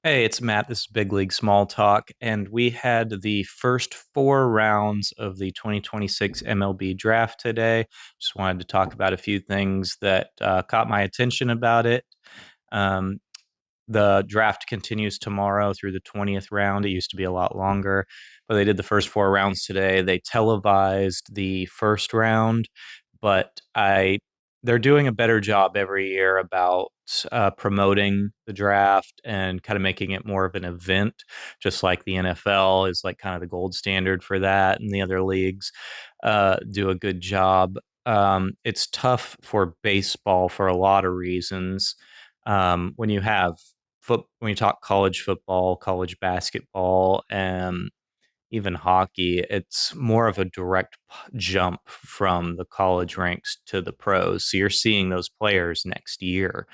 Hey, it's Matt. This is Big League Small Talk, and we had the first four rounds of the 2026 MLB Draft today. Just wanted to talk about a few things that caught my attention about it. Um, the draft continues tomorrow through the 20th round. It used to be a lot longer, but they did the first four rounds today. They televised the first round, but I they're doing a better job every year about promoting the draft and kind of making it more of an event, just like the NFL is like kind of the gold standard for that, and the other leagues do a good job. It's tough for baseball for a lot of reasons. When you have when you talk college football, college basketball, and even hockey, it's more of a direct jump from the college ranks to the pros. So you're seeing those players next year.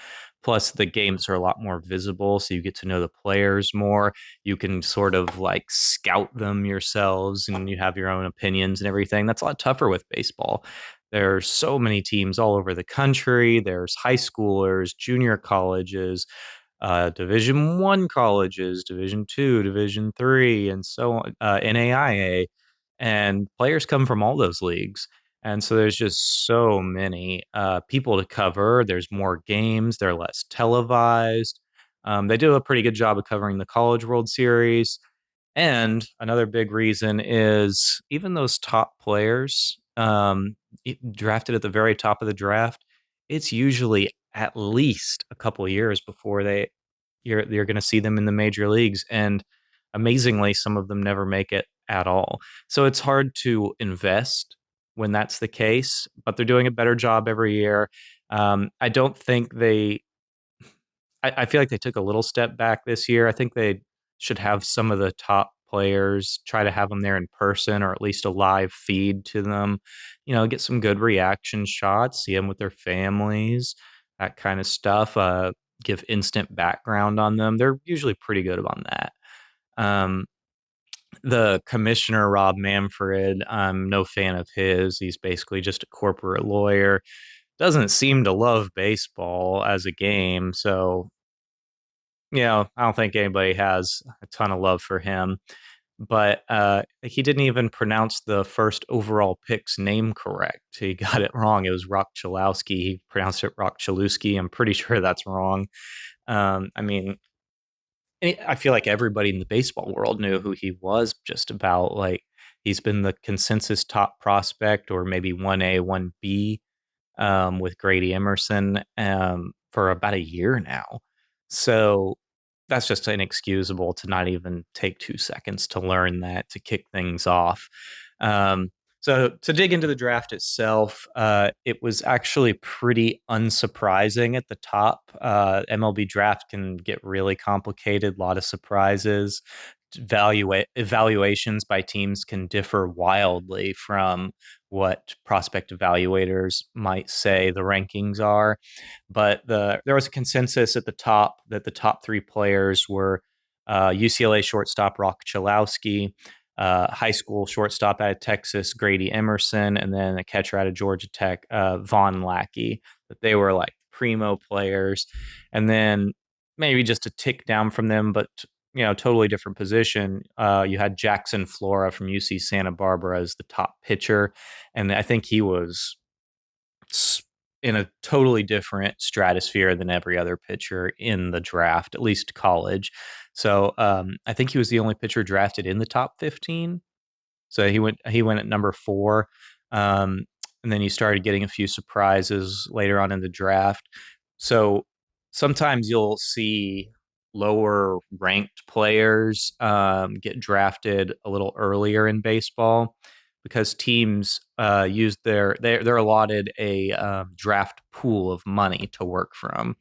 Plus, the games are a lot more visible, so you get to know the players more. You can sort of like scout them yourselves, and you have your own opinions and everything. That's a lot tougher with baseball. There's so many teams all over the country. There's high schoolers, junior colleges, Division 1 colleges, Division 2, Division 3, and so on, NAIA, and players come from all those leagues. And so there's just so many people to cover. There's more games. They're less televised. They do a pretty good job of covering the College World Series. And another big reason is even those top players drafted at the very top of the draft, it's usually at least a couple of years before you're going to see them in the major leagues. And amazingly, some of them never make it at all. So it's hard to invest when that's the case, but they're doing a better job every year. I don't think I feel like they took a little step back this year. I think they should have some of the top players, try to have them there in person or at least a live feed to them, get some good reaction shots, see them with their families, that kind of stuff. Give instant background on them. They're usually pretty good on that. Um, the commissioner, Rob Manfred, I'm no fan of his. He's basically just a corporate lawyer. Doesn't seem to love baseball as a game. So, I don't think anybody has a ton of love for him. But he didn't even pronounce the first overall pick's name correct. He got it wrong. It was Rock Chalowski. He pronounced it Rock Chalewski. I'm pretty sure that's wrong. I mean, I feel like everybody in the baseball world knew who he was just about. Like, he's been the consensus top prospect, or maybe 1A, 1B, with Grady Emerson, for about a year now. So that's just inexcusable to not even take 2 seconds to learn that, to kick things off. Um, so to dig into the draft itself, it was actually pretty unsurprising at the top. MLB draft can get really complicated, a lot of surprises. Evaluations by teams can differ wildly from what prospect evaluators might say the rankings are. But there was a consensus at the top that the top three players were UCLA shortstop Rock Chalowski, high school shortstop out of Texas Grady Emerson, and then a catcher out of Georgia Tech Vaughn Lackey. That they were like primo players, and then maybe just a tick down from them, but totally different position. You had Jackson Flora from UC Santa Barbara as the top pitcher, and I think he was in a totally different stratosphere than every other pitcher in the draft, at least college. So I think he was the only pitcher drafted in the top 15. So he went at number 4. Um, and then you started getting a few surprises later on in the draft. So sometimes you'll see lower ranked players get drafted a little earlier in baseball because teams use they're allotted a draft pool of money to work from,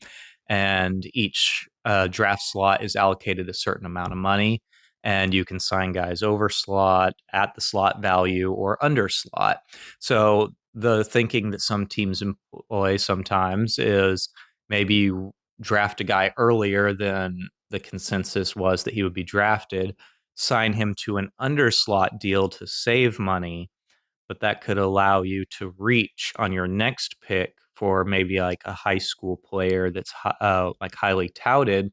and each draft slot is allocated a certain amount of money, and you can sign guys over slot, at the slot value, or under slot. So the thinking that some teams employ sometimes is maybe you draft a guy earlier than the consensus was that he would be drafted, sign him to an underslot deal to save money, but that could allow you to reach on your next pick for maybe like a high school player that's like highly touted,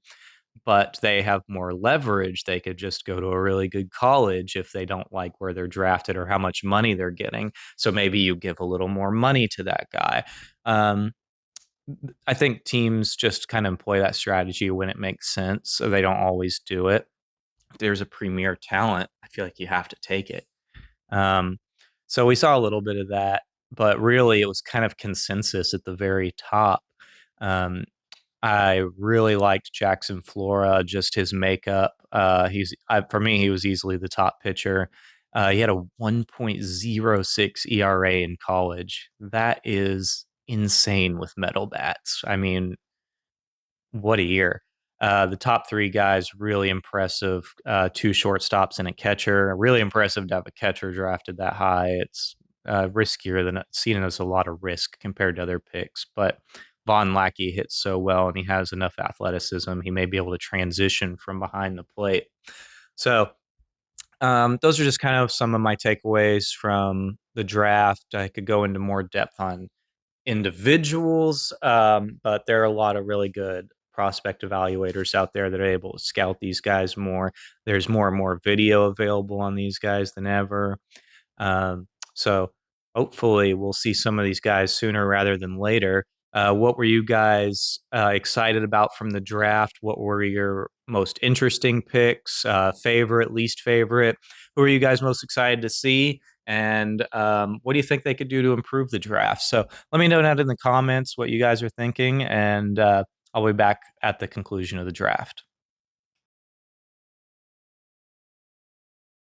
but they have more leverage. They could just go to a really good college if they don't like where they're drafted or how much money they're getting. So maybe you give a little more money to that guy. Um, I think teams just kind of employ that strategy when it makes sense. So they don't always do it. If there's a premier talent, I feel like you have to take it. Um, so we saw a little bit of that, but really it was kind of consensus at the very top. Um, I really liked Jackson Flora, just his makeup. For me, he was easily the top pitcher. He had a 1.06 ERA in college. That is insane with metal bats. I mean, what a year. The top three guys, really impressive. Two shortstops and a catcher. Really impressive to have a catcher drafted that high. It's riskier than seen as a lot of risk compared to other picks. But Von Lackey hits so well and he has enough athleticism. He may be able to transition from behind the plate. So those are just kind of some of my takeaways from the draft. I could go into more depth on individuals, but there are a lot of really good prospect evaluators out there that are able to scout these guys more. There's more and more video available on these guys than ever. So hopefully we'll see some of these guys sooner rather than later. What were you guys excited about from the draft? What were your most interesting picks? Favorite, least favorite? Who are you guys most excited to see? And what do you think they could do to improve the draft? So let me know down in the comments what you guys are thinking, and I'll be back at the conclusion of the draft.